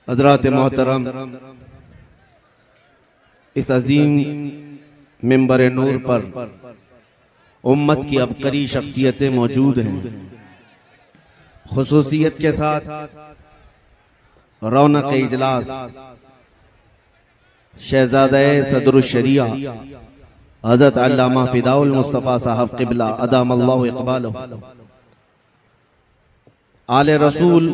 हज़रात मोहतरम, इस अजीम मिंबर नूर पर उम्मत की अबकरी शख्सियतें मौजूद हैं। खुसूसियत के साथ रौनक इजलास शहजादे सदरुश्शरिया हज़रत अल्लामा फ़िदाउल मुस्तफ़ा साहब क़िबला अदामल्लाहु इक़बालहु, आले रसूल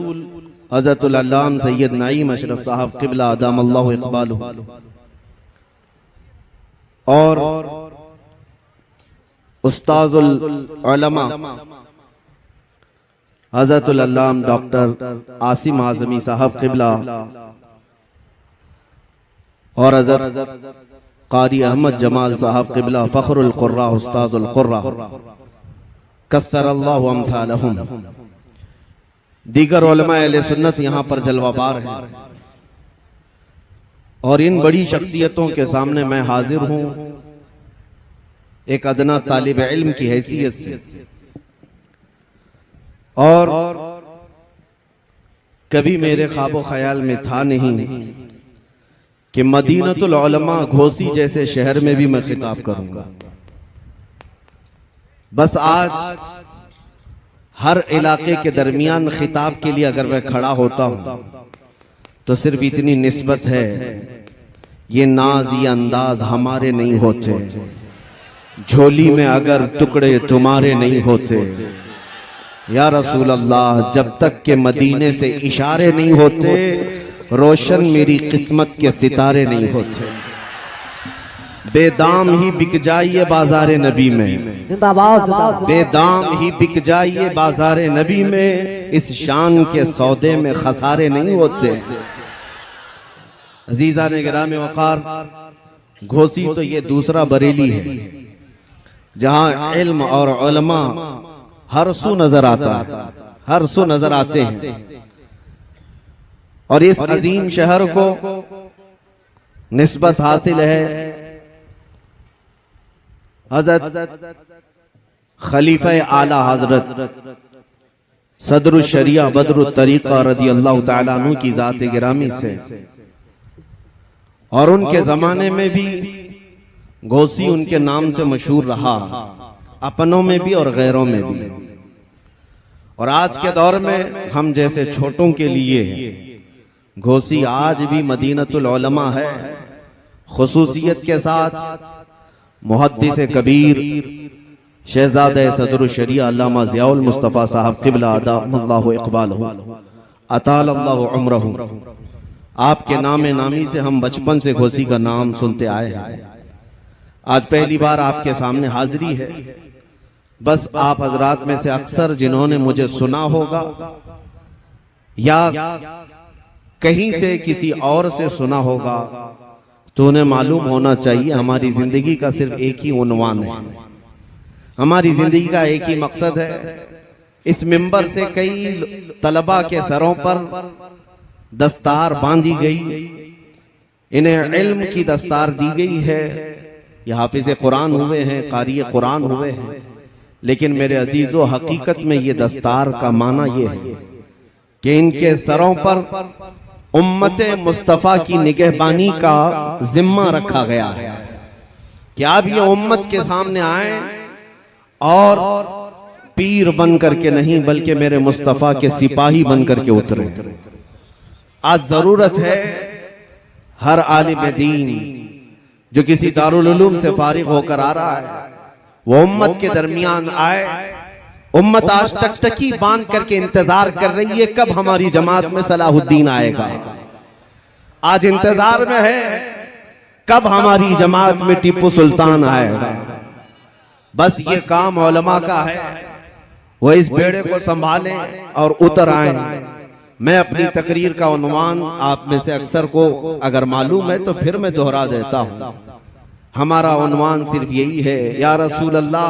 हज़रतुल अल्लाम सैयद नईम अशरफ साहब क़िबला अदामल्लाहु इक़बालहु, और उस्ताज़ुल उलमा हज़रतुल अल्लाम डॉक्टर आसिम आज़मी साहब क़िबला और हज़रत क़ारी अहमद जमाल साहब क़िबला फ़ख्रुल क़ुर्रा उस्ताज़ुल क़ुर्रा कस्सरल्लाहु अम्सालहुम, दीगर उलमा अहले सुन्नत यहाँ पर जलवाबार हैं। और इन बड़ी शख्सियतों के सामने मैं हाजिर हूँ एक अदना तालिब इल्म की हैसियत से, और कभी मेरे ख्वाबो ख्याल में था नहीं कि मदीनतुल उलमा घोसी जैसे शहर में भी मैं खिताब करूंगा। बस आज हर इलाके के दरमियान खिताब के लिए अगर मैं खड़ा होता हूं तो सिर्फ इतनी निस्बत है, ये नाज ये अंदाज हमारे नहीं होते, झोली में अगर टुकड़े तुम्हारे नहीं होते। या रसूल अल्लाह, जब तक के मदीने से इशारे नहीं होते, रोशन मेरी किस्मत के सितारे नहीं होते। बेदाम ही बिक जाइए बाजारे नबी में, जिंदाबाद, बेदाम ही बिक जाइए बाजारे नबी में, इस शान के सौदे में खसारे नहीं होते। अजीजा ने गिराम वकार, घोसी तो ये दूसरा बरेली है जहां इल्म और उलमा हर सू नजर आता है, हर सू नजर आते हैं। और इस अजीम शहर को निस्बत हासिल है हजरत खलीफा आला हजरत सदरुश्शरिया बदरुत तरीक़ा रज़ी अल्लाह तआला अन्हु की ज़ात गिरामी से। और उनके जमाने में भी घोसी उनके नाम से मशहूर रहा, अपनों में भी और गैरों में भी। और आज के दौर में हम जैसे छोटों के लिए घोसी आज भी मदीनतुल उलमा है। खुसूसियत के साथ मुहद्दिस कबीर शहजादे सदरुश्शरिया अल्लामा ज़ियाउल मुस्तफ़ा साहब क़िबला अदामल्लाहु इक़बालहु अतालल्लाहु उम्रहु, आपके नामे नामी से हम बचपन से घोसी का नाम सुनते आए हैं। आज पहली बार आपके सामने हाजिरी है। बस आप हजरात में से अक्सर जिन्होंने मुझे सुना होगा या कहीं से किसी और से सुना होगा, तो उन्हें मालूम होना चाहिए हमारी जिंदगी का सिर्फ एक ही उन्वान है, हमारी जिंदगी का एक ही मकसद है। इस मिंबर से कई तलबा के सरों पर दस्तार बांधी गई, इन्हें इल्म की दस्तार दी गई है, ये हाफिज कुरान हुए हैं, कारी कुरान हुए हैं। लेकिन मेरे अजीजों, हकीकत में ये दस्तार का माना ये है कि इनके सरों पर उम्मत मुस्तफ़ा की निगहबानी का जिम्मा रखा गया है कि आप ये उम्मत के सामने आए और पीर बन करके नहीं, बल्कि मेरे मुस्तफ़ा के सिपाही बन करके उतरे। आज जरूरत है हर आलिम दीन जो किसी दारुल उलूम से फारिग होकर आ रहा है, वो उम्मत के दरमियान आए। उम्मत आज टकटकी बांध करके इंतजार कर रही है कब हमारी जमात में सलाहुद्दीन आएगा। आज इंतजार में है कब हमारी जमात में टीपू सुल्तान आएगा। बस ये काम उलमा का है, वो इस बेड़े को संभालें और उतर आए। मैं अपनी तकरीर का उन्वान आप में से अक्सर को अगर मालूम है तो फिर मैं दोहरा देता हूं। हमारा उन्वान सिर्फ यही है, या रसूल अल्लाह,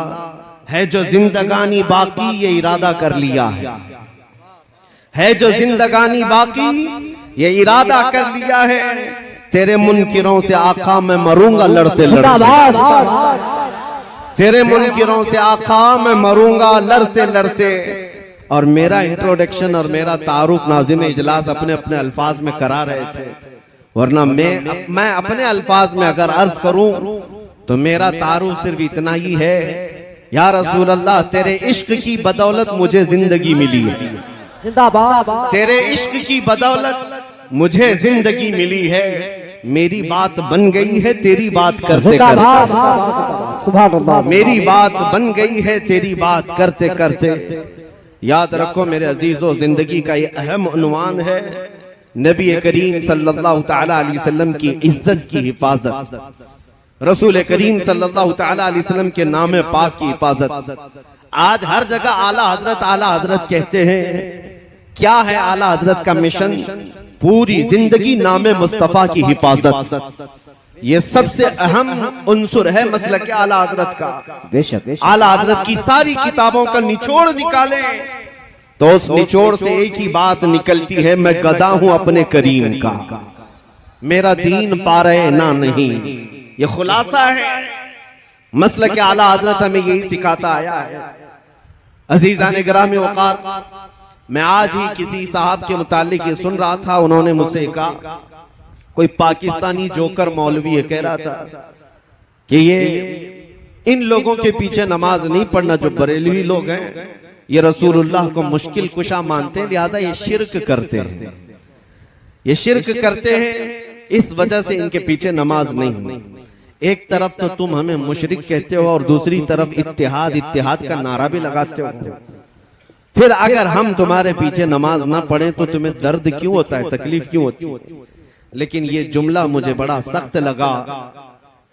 है जो जिंदगानी बाकी ये इरादा कर लिया है जो जिंदगानी बाकी ये इरादा कर लिया है, तेरे मुनकिरों से आका मैं मरूंगा लड़ते लड़ते, तेरे मुनकिरों से आका मैं मरूंगा लड़ते लड़ते। और मेरा इंट्रोडक्शन और मेरा तारुफ नाज़िम इजलास अपने अपने अल्फाज में करा रहे थे, वरना मैं अपने अल्फाज में अगर अर्ज करूं तो मेरा तारुफ सिर्फ इतना ही है, या रसूल अल्लाह तेरे इश्क की बदौलत मुझे जिंदगी मिली है, जिंदाबाद। तेरे इश्क की बदौलत मुझे जिंदगी मिली है, मेरी बात बन गई है तेरी बात करते करते, मेरी बात बन गई है तेरी बात करते करते। याद रखो मेरे अजीजों, जिंदगी का ये अहम उन्वान है नबी करीम सल्लल्लाहु तआला अलैहि वसल्लम की इज्जत की हिफाजत, रसूल करीम सल्लल्लाहु तआला अलैहि वसल्लम के नाम पाक की हिफाजत। आज हर जगह आला हजरत कहते हैं। क्या है आला हजरत का मिशन? पूरी जिंदगी नामे मुस्तफा की हिफाजत। ये सबसे अहम उन्सुर है मसलक आला हजरत का। बेशक आला हजरत की सारी किताबों का निचोड़ निकाले तो उस निचोड़ से एक ही बात निकलती है, मैं गदा हूं अपने करीम का, मेरा दीन पा रहे ना नहीं। ये खुलासा है मसलक आला हजरत, हमें यही सिखाता आया है। अजीजान गिरामी वक़ार, मैं आज ही किसी साहब के मुतालिक ये सुन रहा था, उन्होंने मुझसे कहा, कोई पाकिस्तानी जोकर मौलवी है, कह रहा था कि ये इन लोगों के पीछे नमाज नहीं पढ़ना जो बरेलवी लोग हैं, ये रसूलुल्लाह को मुश्किल कुशा मानते हैं, लिहाजा ये शिरक करते हैं, ये शिरक करते हैं, इस वजह से इनके पीछे नमाज नहीं। एक तरफ तो तुम हमें मुशरिक कहते हो और दूसरी तरफ इत्तिहाद का नारा भी लगाते हो। फिर अगर हम तुम्हारे पीछे नमाज ना पढ़े तो तुम्हें दर्द क्यों होता है, तकलीफ क्यों होती है? लेकिन ये जुमला मुझे बड़ा सख्त लगा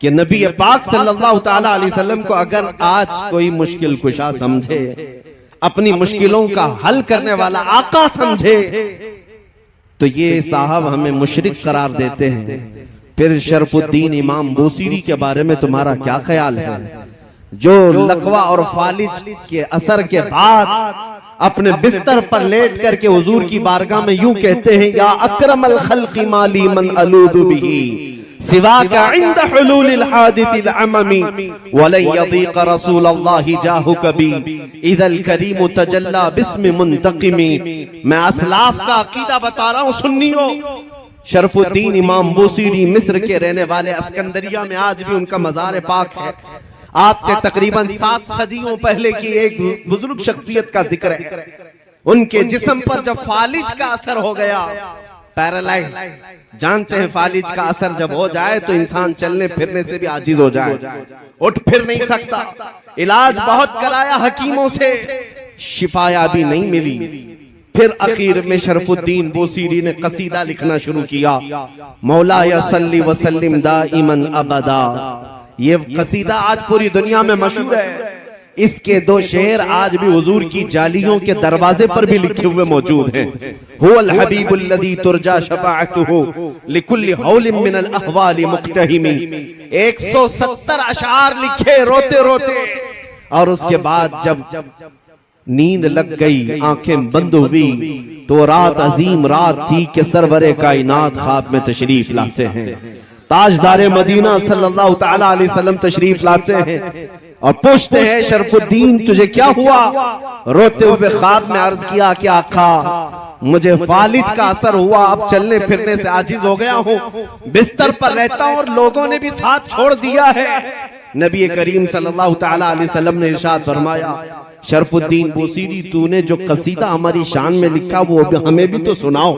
कि नबी पाक सल्लल्लाहु तआला अलैहि वसल्लम को अगर आज कोई मुश्किल कुशा समझे, अपनी मुश्किलों का हल करने वाला आका समझे, तो ये साहब हमें मुशरिक करार देते हैं। फिर शरफुद्दीन इमाम बूसीरी के बारे में तुम्हारा क्या ख्याल है, जो लकवा और फालिज के असर के बाद अपने बिस्तर पर लेट करके हुजूर की बारगाह में यूं कहते हैं, या अकरमल खल्क़ि माली मन अलूदु बिही सिवाका इंद हुलूलिल हादिथिल अममी वलन यदीक रसूलल्लाहि जाहु कभी इदल करीम तजल्ला बिस्मि मुंतकिमी। मैं असलाफ का अकीदा बता रहा हूं सुन्नियों। शरफुद्दीन इमाम बूसीरी मिस्र के रहने वाले, अस्कंदरिया में आज भी उनका मज़ार पाक है। आज से तकरीबन 7 सदियों पहले की एक बुजुर्ग शख्सियत का जिक्र है। उनके जिस्म पर जब फालिज का असर हो गया, पैरालाइज, जानते हैं फालिज का असर जब हो जाए तो इंसान चलने फिरने से भी आजिज हो जाए, उठ फिर नहीं सकता। इलाज बहुत कराया हकीमों से, शिफायाबी नहीं मिली। फिर आखिर में शरफुद्दीन बूसीरी ने कसीदा लिखना शुरू किया, मौला या सल्ली व सल्लिम दाइमन अबदा। ये कसीदा आज पूरी दुनिया में मशहूर है। इसके 2 शेर आज भी हुजूर की जालियों के दरवाजे पर भी लिखे हुए मौजूद हैं। हुवल हबीबुल लज़ी तुरजा शफाअतुहु लिकुल्लि हौलिन मिनल अहवालि मुक्तहिमी। 170 अशआर लिखे रोते रोते, और उसके बाद जब नींद लग गई, आंखें बंद हुई, तो रात अजीम रात थी कि सरवरे कायनात ख्वाब में तशरीफ लाते हैं। ताजदारे मदीना सल्लल्लाहु तआला अलैहि वसल्लम तशरीफ लाते हैं और पूछते हैं, शरफुद्दीन तुझे क्या हुआ? रोते हुए ख्वाब में अर्ज किया कि आका मुझे फालिज का असर हुआ, अब चलने फिरने से आजिज हो गया हूँ, बिस्तर पर रहता हूँ और लोगों ने भी साथ छोड़ दिया है। नबी करीम सल्लल्लाहु तआला अलैहि वसल्लम ने इरशाद फरमाया, शरफुद्दीन बूसीरी तूने जो कसीदा हमारी शान में लिखा वो हमें भी तो सुनाओ।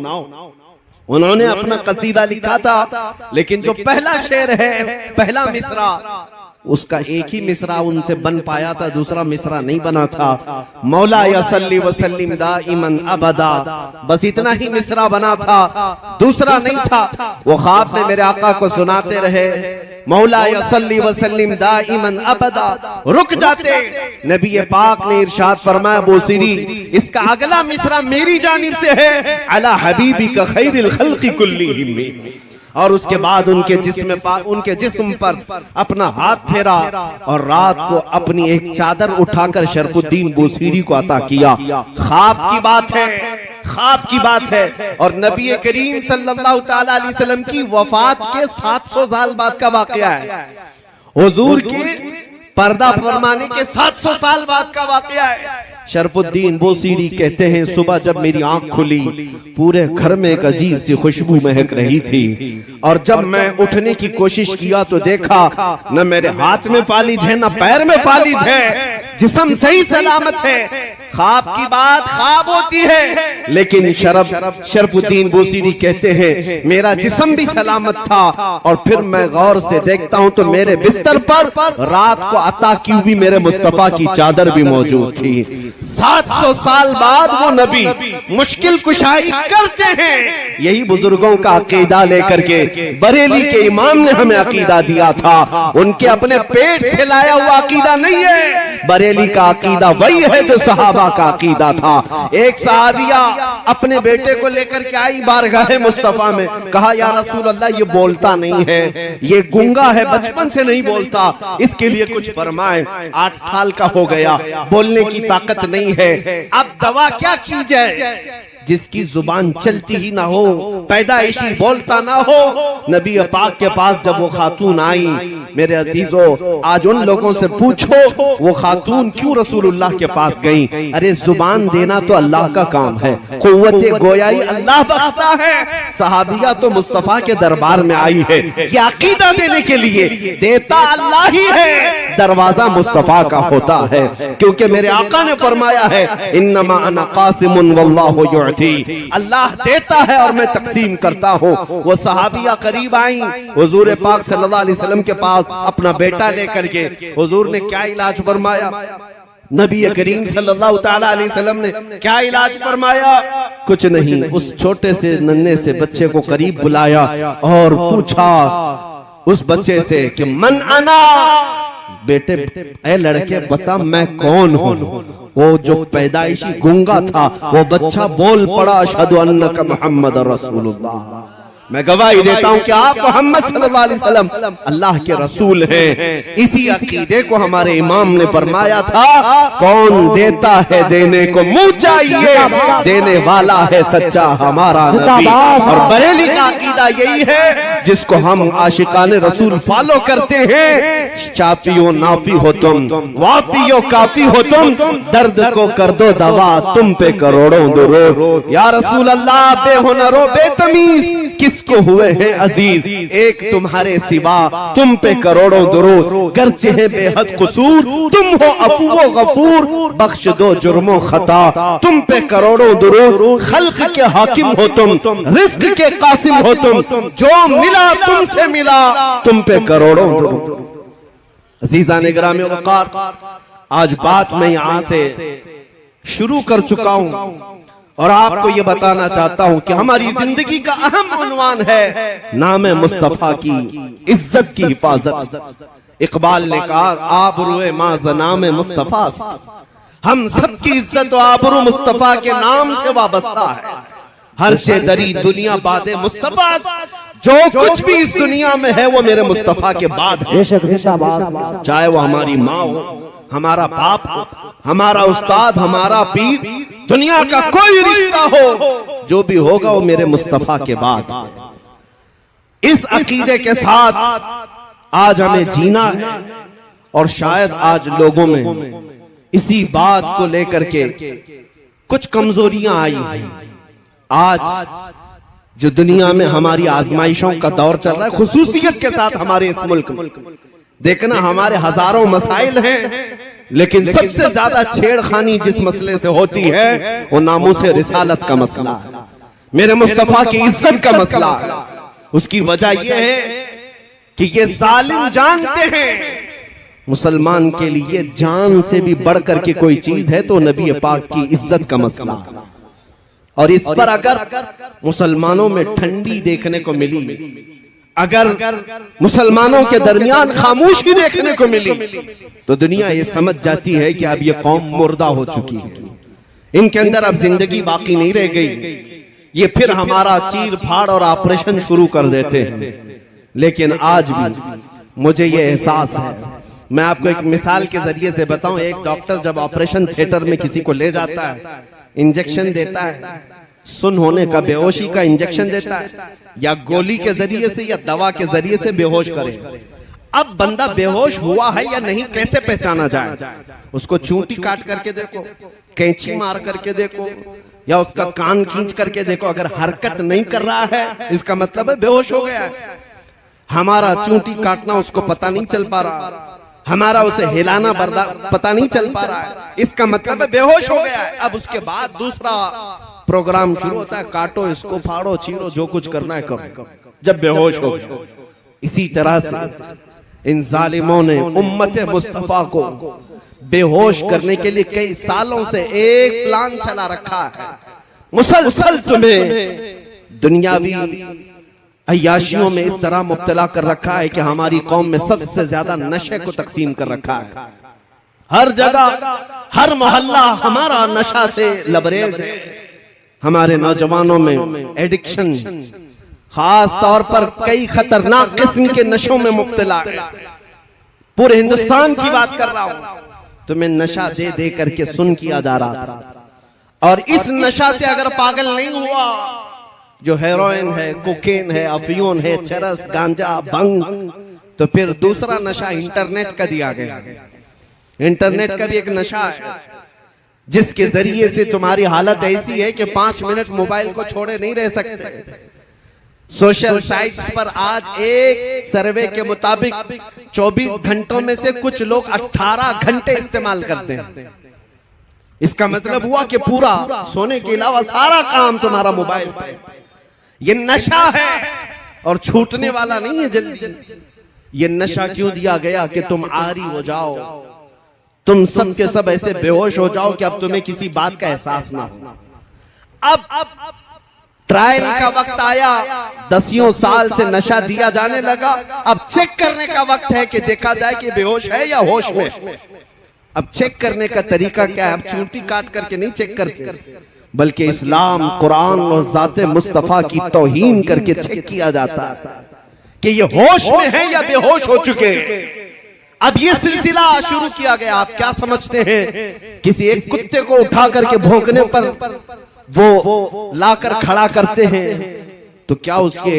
उन्होंने अपना कसीदा लिखा था, लेकिन जो पहला शेर है, पहला मिसरा, उसका एक ही मिसरा उनसे बन पाया था, दूसरा मिसरा नहीं बना था। मौला या सल्ली व सल्लिम दाइमन अबदा, बस इतना ही मिसरा बना था, दूसरा नहीं था। वो ख्वाब में मेरे आका को सुनाते रहे, मौला या सल्ली व सल्लिम दाइमन अबदा। रुक जाते, नबी पाक ने इरशाद फरमाया, बूसीरी इसका अगला मिसरा मेरी जानिब से है, अला हबीबी का खैरिल खल्क़ि कुल्लिहिम। और उसके बाद उनके जिस्म पर अपना हाथ फेरा और रात को अपनी एक चादर उठाकर शरफुद्दीन बूसीरी को अता किया। ख्वाब की बात है, ख्वाब की बात है। और नबी करीम सल्लल्लाहु तआला अलैहि वसल्लम की वफात के 700 साल बाद का वाकया है। हुजूर के पर्दा फरमाने के 700 साल बाद का वाकया है। शरफुद्दीन बोसीरी कहते हैं, सुबह जब मेरी आंख खुली पूरे घर में एक अजीब सी खुशबू महक रही थी, और जब मैं उठने की कोशिश किया तो देखा न मेरे हाथ में फालिज है न पैर में फालिज है, जिस्म सही सलामत है। ख्वाब की बात ख्वाब होती है, लेकिन शरफुद्दीन बोसीरी कहते हैं मेरा जिस्म भी सलामत था, और फिर मैं गौर से देखता हूं तो मेरे बिस्तर पर रात को अता की हुई मेरे मुस्तफा की चादर भी मौजूद थी। 700 साल बाद वो नबी मुश्किल कुशाई करते हैं। यही बुजुर्गों का अकीदा लेकर के बरेली के इमाम ने हमें अकीदा दिया था, उनके अपने पेट से लाया हुआ अकीदा नहीं है। बरेली का अकीदा वही है जो सहाबा का अकीदा था। एक सहाबिया अपने बेटे को लेकर के आई बारगाहे मुस्तफा में, कहा या रसूल अल्लाह ये बोलता नहीं है, ये गूंगा है, बचपन से नहीं बोलता, इसके लिए कुछ फरमाए। 8 साल का हो गया, बोलने की ताकत नहीं है, अब दवा क्या की जाए? जिसकी जुबान चलती ही ना हो, पैदाइशी बोलता ना हो। नबी पाक के पास जब वो खातून आई, मेरे अजीजों आज उन लोगों से पूछो वो खातून क्यों रसूलुल्लाह के पास गई? अरे जुबान देना तो अल्लाह का काम है, कुव्वत गोयाई अल्लाह बख्शता है। सहाबिया तो मुस्तफा के दरबार में आई है ये अकीदा देने के लिए, देता अल्लाह ही है, दरवाजा मुस्तफा का होता है, क्योंकि मेरे आका ने फरमाया है इन्नमा अना कासिमुन वल्लाहु युअती, अल्लाह देता है और मैं तकसीम करता हूँ। वो सहाबिया करीब आई हुजूर पाक सल्लल्लाहु अलैहि वसल्लम के पास अपना बेटा लेकर के, हुजूर ने क्या इलाज फरमाया? नबी करीम सल्लल्लाहु ताला अलैहि वसल्लम ने क्या इलाज फरमाया? कुछ नहीं, उस छोटे से नन्हे से बच्चे को करीब बुलाया और पूछा उस बच्चे से कि मन अना, बेटे ए लड़के बता मैं कौन हूँ? वो जो पैदाइशी गूंगा था वो बच्चा बोल पड़ा अशहदु अन्नका मुहम्मद रसूलुल्लाह, मैं गवाही देता हूं कि आप मोहम्मद सल्लल्लाहु अलैहि वसल्लम अल्लाह के रसूल हैं। इसी अकीदे को हमारे इमाम ने फरमाया था, कौन देता है देने को मुंह चाहिए, देने वाला है सच्चा हमारा नबी। और बरेली का अकीदा यही है जिसको हम आशिकाने रसूल फॉलो करते हैं। शाफियो नाफी हो तुम, वाफियो काफी हो तुम, दर्द को कर दो दवा, तुम पे करोड़ों दुरूद। या रसूल अल्लाह बेहुनरो बेतमीज किसको हुए हैं अजीज, एक तुम्हारे सिवा, तुम पे करोड़ों दुरूद, गर्चे है बेहद कसूर, तुम हो अफू व गफूर, बख्श दो जुर्मो खता, तुम पे करोड़ों दुरूद, खल्क के हाकिम हो तुम, रिज़्क के कासिम हो तुम, जो मिला तुमसे मिला, तुम पे करोड़ों दुरूद। अजीज़ान गिरामी वक़ार, आज बात मैं यहां से शुरू कर चुका हूं और आपको ये बताना चाहता हूं कि हमारी जिंदगी का अहम उन्वान है नाम मुस्तफा की इज्जत की हिफाजत। इकबाल ने कहा आबरूए मां ज़नाम मुस्तफा, हम सबकी इज्जत और आबरू मुस्तफा के नाम से वाबस्ता है। हर चे दरी दुनिया बादे मुस्तफा, जो कुछ भी इस दुनिया में है वो मेरे मुस्तफा के बाद है। चाहे वो हमारी माँ हो, हमारा बाप हो, हमारा उस्ताद, हमारा पीर, दुनिया का कोई रिश्ता हो, जो भी होगा वो मेरे मुस्तफा के बाद। इस अकीदे के साथ आज हमें जीना है और शायद आज लोगों में इसी बात को लेकर के कुछ कमजोरियां आई हैं। आज जो दुनिया में हमारी आजमाइशों का दौर चल रहा है, खुसूसियत के साथ हमारे इस मुल्क में देखना, हमारे हजारों मसाइल हैं, लेकिन सबसे ज्यादा छेड़खानी जिस मसले से होती है वो नामूसे रिसालत का मसला है, मेरे मुस्तफा की इज्जत का मसला है। उसकी वजह यह है कि ये जालिम जानते हैं मुसलमान के लिए जान से भी बढ़कर के कोई चीज है तो नबी पाक की इज्जत का मसला है। और इस पर अगर मुसलमानों में ठंडी देखने को मिली, अगर मुसलमानों के दरमियान खामोशी देखने को मिली, तो दुनिया ये समझ जाती है कि अब ये कौम मुर्दा हो चुकी है, इनके अंदर अब जिंदगी बाकी नहीं रह गई, ये फिर हमारा चीर फाड़ और ऑपरेशन शुरू कर देते हैं। लेकिन आज भी मुझे ये एहसास है, मैं आपको एक मिसाल के जरिए से बताऊं। एक डॉक्टर जब ऑपरेशन थिएटर में किसी को ले जाता है, इंजेक्शन देता है, सुन होने का, बेहोशी का इंजेक्शन देता है, या गोली के जरिए से या दवा के जरिए से बेहोश करे। अब बंदा बेहोश हुआ है या नहीं कैसे पहचाना जाए? उसको चूंटी काट करके देखो, कैंची मार करके देखो, या उसका कान खींच करके देखो। अगर हरकत नहीं कर रहा है इसका मतलब है बेहोश हो गया है। हमारा चूंटी काटना उसको पता नहीं चल पा रहा, हमारा उसे हिलाना पता नहीं चल पा रहा है, इसका मतलब है बेहोश हो गया है। अब उसके बाद दूसरा प्रोग्राम शुरू होता है, काटो इसको, फाड़ो, चीरो, जो कुछ करना है करो, जब बेहोश हो। इसी तरह से इन जालिमों ने उम्मत मुस्तफा को बेहोश करने के लिए कई सालों से एक प्लान चला रखा है। मुसलसल तुम्हें दुनियावी अय्याशियों में इस तरह मुब्तला कर रखा है कि हमारी कौम में सबसे ज्यादा नशे को तकसीम कर रखा है। हर जगह, हर मोहल्ला हमारा नशा से लबरेज है। हमारे नौजवानों में एडिक्शन, खास तौर पर कई खतरनाक किस्म के नशों में मुब्तला है। पूरे हिंदुस्तान की बात कर रहा हूं, तुम्हें नशा दे दे करके सुन किया जा रहा था। और इस नशा से अगर पागल नहीं हुआ, जो हेरोइन है, कोकेन है, अफीम है, चरस, गांजा, भंग, तो फिर दूसरा नशा इंटरनेट का दिया गया। इंटरनेट का भी एक नशा है जिसके जरिए से तुम्हारी हालत ऐसी है कि 5 मिनट मोबाइल को छोड़े नहीं रह सकते। सोशल साइट्स पर आज एक सर्वे के मुताबिक 24 घंटों में से कुछ लोग 18 घंटे इस्तेमाल करते हैं। इसका मतलब हुआ कि पूरा सोने के अलावा सारा काम तुम्हारा मोबाइल पे। ये नशा है और छूटने वाला नहीं है जल्दी। ये नशा क्यों दिया गया कि तुम आरी हो जाओ, तुम सब के सब ऐसे बेहोश हो जाओ कि अब तुम्हें किसी बात का एहसास ना हो। अब ट्रायल का वक्त आया, 10 साल से नशा दिया जाने लगा। अब चेक करने का वक्त है कि देखा जाए कि बेहोश है या होश में। अब चेक करने का तरीका क्या है? अब चूंटी काट करके नहीं चेक करते, बल्कि इस्लाम, कुरान और ज़ाते मुस्तफा की तौहीन करके चेक किया जाता है कि ये होश में है या बेहोश हो चुके हैं। अब ये सिलसिला शुरू किया गया। आप क्या समझते हैं? किसी एक कुत्ते को उठा करके भौंकने पर वो लाकर खड़ा करते हैं तो क्या उसके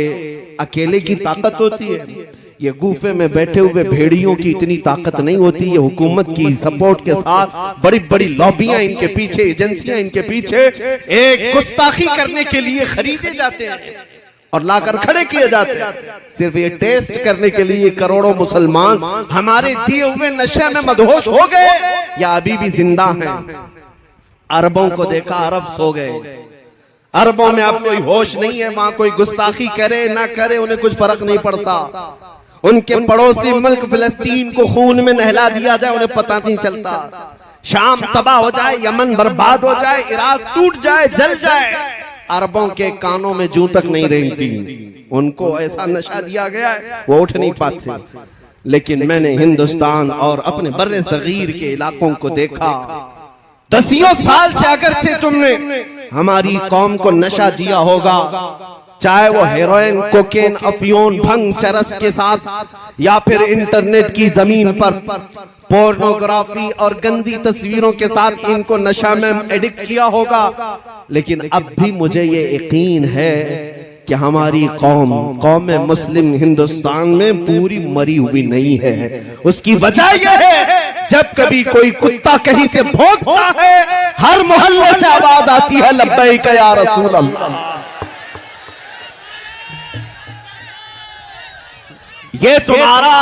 अकेले की ताकत होती है? ये गुफे में बैठे हुए भेड़ियों की इतनी ताकत नहीं होती। ये हुकूमत की सपोर्ट के साथ बड़ी बड़ी लॉबियां इनके पीछे, एजेंसियां इनके पीछे एक गुस्ताखी करने के लिए खरीदे जाते हैं और लाकर खड़े किए जाते हैं, सिर्फ ये टेस्ट करने के लिए करोड़ों मुसलमान हमारे दिए हुए नशे में मदहोश हो गए या अभी भी जिंदा हैं। अरबों को देखा, अरब सो गए। अरबों में अब कोई होश नहीं है। वहां कोई गुस्ताखी करे ना करे उन्हें कुछ फर्क नहीं पड़ता। उनके पड़ोसी मुल्क फिलिस्तीन को खून में नहला दिया जाए उन्हें पता नहीं चलता। शाम तबाह हो जाए, यमन बर्बाद हो जाए, इराक टूट जाए, जल जाए, अरबों के कानों में जूं तक नहीं रेंगती। उनको ऐसा नशा दिया गया है वो उठ नहीं पाते। लेकिन मैंने हिंदुस्तान और अपने बर्रे सगीर के इलाकों को देखा। 10 साल से अगरचे तुमने हमारी कौम को नशा दिया होगा, चाहे वो हेरोइन, कोकेन, अफीम, भंग, चरस के साथ या फिर इंटरनेट की जमीन पर पोर्नोग्राफी और गंदी तस्वीरों के साथ इनको नशा में एडिक्ट किया होगा। लेकिन अब भी मुझे ये यकीन है कि हमारी कौम मुस्लिम हिंदुस्तान में पूरी मरी हुई नहीं है। उसकी वजह यह है जब कभी कोई कुत्ता कहीं से भौंकता है, हर मोहल्ले से आवाज आती है लब्बैक या रसूल अल्लाह। ये तुम्हारा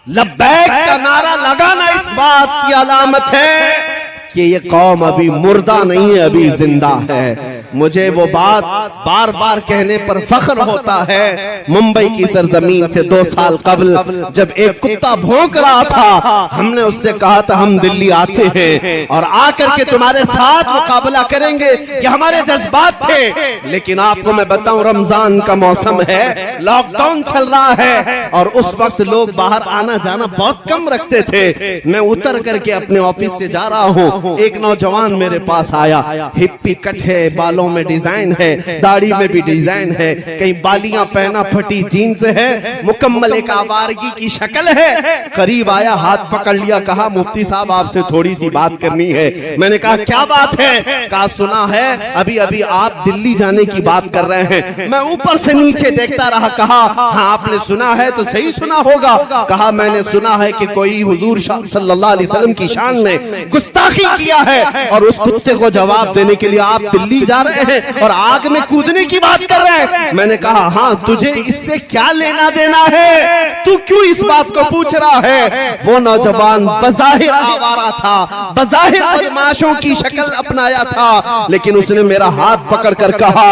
लब्बैक का नारा लगाना इस बात की अलामत है कि ये कौम अभी मुर्दा नहीं है, अभी जिंदा है। मुझे वो बात बार बार कहने पर फख्र होता है। मुंबई की सरजमीन से 2 साल कबल जब एक कुत्ता भौंक रहा था, हमने उससे कहा था हम दिल्ली आते हैं और आकर के तुम्हारे साथ मुकाबला करेंगे। ये हमारे जज्बात थे। लेकिन आपको मैं बताऊं, रमजान का मौसम है, लॉकडाउन चल रहा है और उस वक्त लोग बाहर आना जाना बहुत कम रखते थे। मैं उतर करके अपने ऑफिस से जा रहा हूँ, एक नौजवान मेरे पास आया, हिप्पी कट है, बालों बालों में डिजाइन है, दाढ़ी में भी डिजाइन है, कहीं बालियां पहना फटी जीन्स है, मुकम्मल एक आवारगी की शक्ल है। करीब आया, हाथ पकड़ लिया, कहा मुफ्ती साहब आपसे थोड़ी सी बात करनी है। मैंने कहा क्या बात है? कहा सुना है अभी अभी आप दिल्ली जाने की बात कर रहे हैं। मैं ऊपर से नीचे देखता रहा, कहा हाँ आपने सुना है तो सही सुना होगा। कहा मैंने सुना है कि कोई हुजूर सल्लल्लाहु अलैहि वसल्लम की शान में गुस्ताखी किया है और उस कुत्ते को जवाब देने के लिए आप दिल्ली जा रहे हैं और आग में कूदने की बात कर रहे हैं। मैंने कहा हाँ तुझे इससे क्या लेना देना है, तू क्यों इस बात को पूछ रहा है? वो नौजवान बज़ाहिर आवारा था, बज़ाहिर बदमाशों की शक्ल अपनाया था, लेकिन उसने मेरा हाथ पकड़कर कहा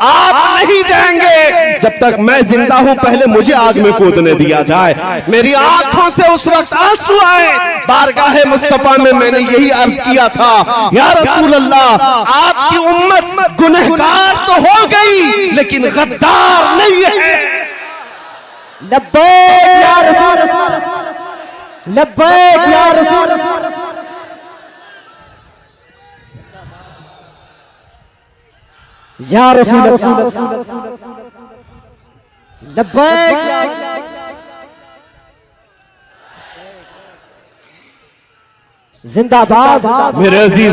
आप नहीं जाएंगे जब तक मैं जिंदा हूं, पहले मुझे आग में कूदने दिया जाए। मेरी आंखों से उस वक्त आंसू आए। बारगाहे मुस्तफा में मैंने यही अर्ज किया था, या रसूल अल्लाह आपकी उम्मत गुनहगार तो हो गई लेकिन गद्दार नहीं है। लब्बैक या रसूल, लब्बैक या रसूल, या रसूल, लब्बैक जिंदाबाद। मेरे अजीज